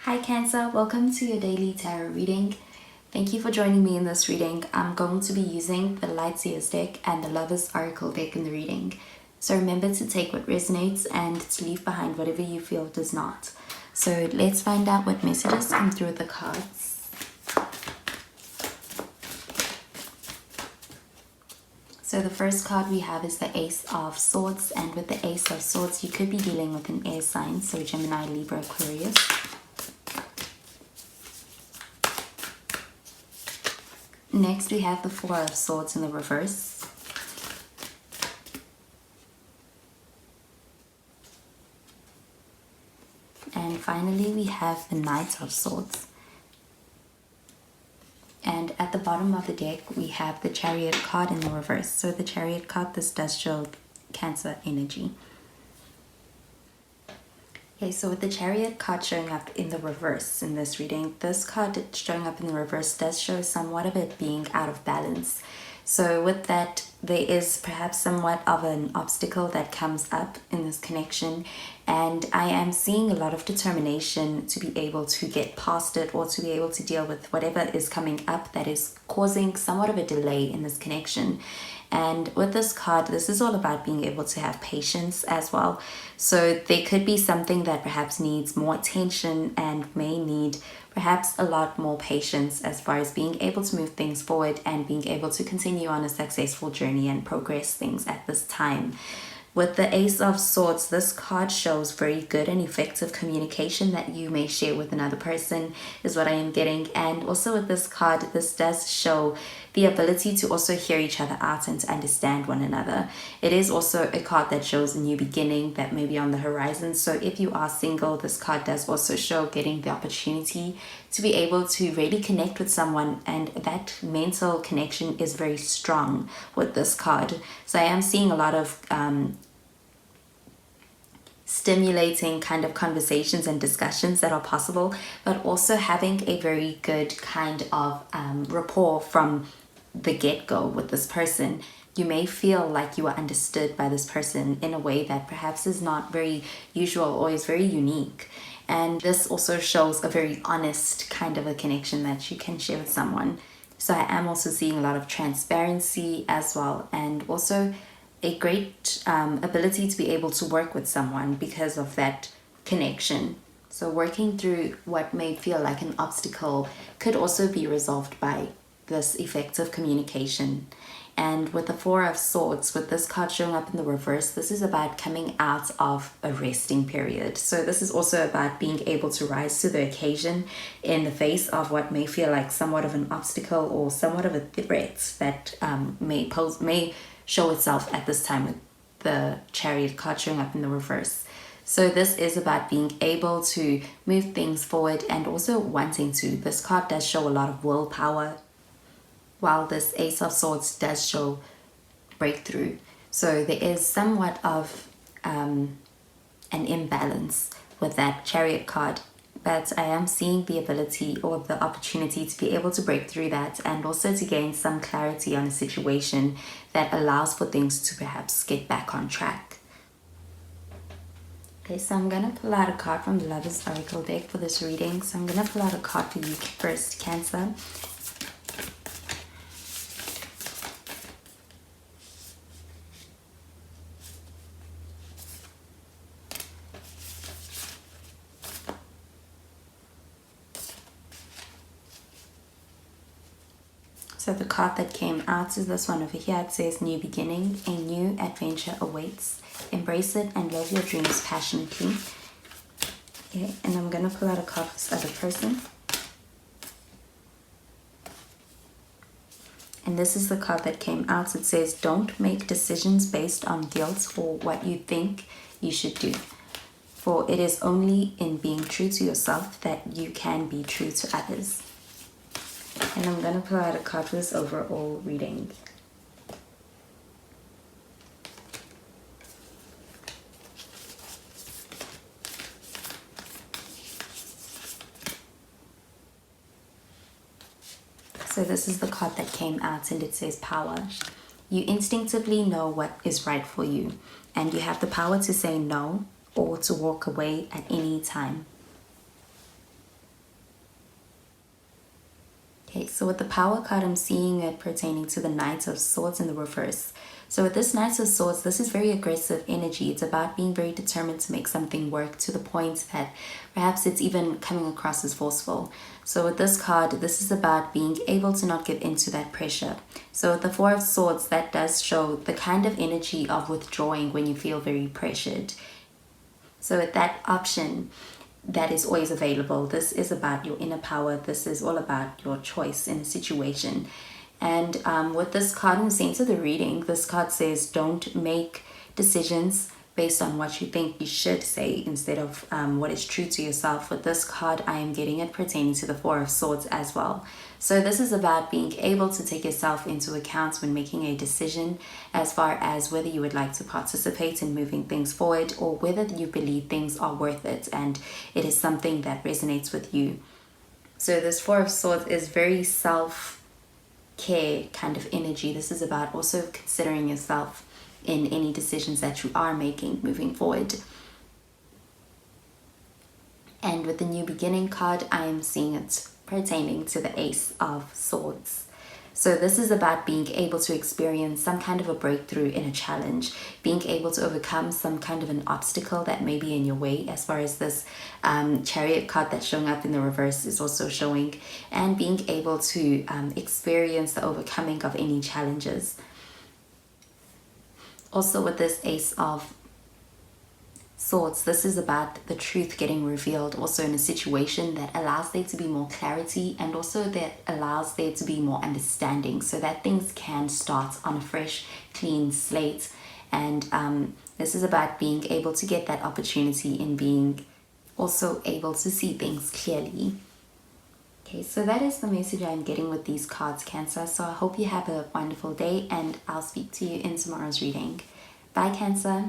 Hi Cancer, welcome to your daily tarot reading. Thank you for joining me in this reading. I'm going to be using the Lightseers deck and the Lovers Oracle deck in the reading. So remember to take what resonates and to leave behind whatever you feel does not. So let's find out what messages come through with the cards. So the first card we have is the Ace of Swords, and with the Ace of Swords you could be dealing with an air sign, so Gemini, Libra, Aquarius. Next we have the Four of Swords in the reverse. And finally we have the Knight of Swords. And at the bottom of the deck we have the Chariot card in the reverse. So the Chariot card, this does show Cancer energy. Okay, so with the Chariot card showing up in the reverse in this reading, this card showing up in the reverse does show somewhat of it being out of balance. So with that, there is perhaps somewhat of an obstacle that comes up in this connection, and I am seeing a lot of determination to be able to get past it or to be able to deal with whatever is coming up that is causing somewhat of a delay in this connection. And with this card, this is all about being able to have patience as well. So there could be something that perhaps needs more attention and may need perhaps a lot more patience as far as being able to move things forward and being able to continue on a successful journey and progress things at this time. With the Ace of Swords, this card shows very good and effective communication that you may share with another person is what I am getting. And also with this card, this does show the ability to also hear each other out and to understand one another. It is also a card that shows a new beginning that may be on the horizon. So if you are single, this card does also show getting the opportunity to be able to really connect with someone, and that mental connection is very strong with this card. So I am seeing a lot of stimulating kind of conversations and discussions that are possible, but also having a very good kind of rapport from the get-go with this person. You may feel like you are understood by this person in a way that perhaps is not very usual or is very unique. And this also shows a very honest kind of a connection that you can share with someone. So I am also seeing a lot of transparency as well, and also a great ability to be able to work with someone because of that connection. So working through what may feel like an obstacle could also be resolved by this effective communication. And with the Four of Swords, with this card showing up in the reverse, this is about coming out of a resting period. So this is also about being able to rise to the occasion in the face of what may feel like somewhat of an obstacle or somewhat of a threat that may show itself at this time with the Chariot card showing up in the reverse. So this is about being able to move things forward and also wanting to. This card does show a lot of willpower, while this Ace of Swords does show breakthrough. So there is somewhat of an imbalance with that Chariot card, but I am seeing the ability or the opportunity to be able to break through that and also to gain some clarity on a situation that allows for things to perhaps get back on track. Okay, so I'm going to pull out a card from the Lovers Oracle deck for this reading. So I'm going to pull out a card for you first, Cancer. So the card that came out is this one over here. It says New Beginning, a new adventure awaits. Embrace it and live your dreams passionately. Okay, and I'm going to pull out a card for this other person. And this is the card that came out. It says, don't make decisions based on guilt or what you think you should do. For it is only in being true to yourself that you can be true to others. And I'm going to pull out a card for this overall reading. So this is the card that came out, and it says Power. You instinctively know what is right for you, and you have the power to say no or to walk away at any time. Okay, so with the Power card, I'm seeing it pertaining to the Knight of Swords in the reverse. So with this Knight of Swords, this is very aggressive energy. It's about being very determined to make something work to the point that perhaps it's even coming across as forceful. So with this card, this is about being able to not give into that pressure. So with the Four of Swords, that does show the kind of energy of withdrawing when you feel very pressured. So with that option, that is always available. This is about your inner power. This is all about your choice in a situation. And with this card in the sense of the reading, this card says don't make decisions based on what you think you should say instead of what is true to yourself. With this card, I am getting it pertaining to the Four of Swords as well. So this is about being able to take yourself into account when making a decision as far as whether you would like to participate in moving things forward or whether you believe things are worth it and it is something that resonates with you. So this Four of Swords is very self-care kind of energy. This is about also considering yourself in any decisions that you are making moving forward. And with the New Beginning card, I am seeing it pertaining to the Ace of Swords. So this is about being able to experience some kind of a breakthrough in a challenge, being able to overcome some kind of an obstacle that may be in your way, as far as this Chariot card that's showing up in the reverse is also showing, and being able to experience the overcoming of any challenges. Also with this Ace of Swords, this is about the truth getting revealed also in a situation that allows there to be more clarity and also that allows there to be more understanding so that things can start on a fresh, clean slate. And this is about being able to get that opportunity in being also able to see things clearly. Okay, so that is the message I'm getting with these cards, Cancer. So I hope you have a wonderful day and I'll speak to you in tomorrow's reading. Bye, Cancer.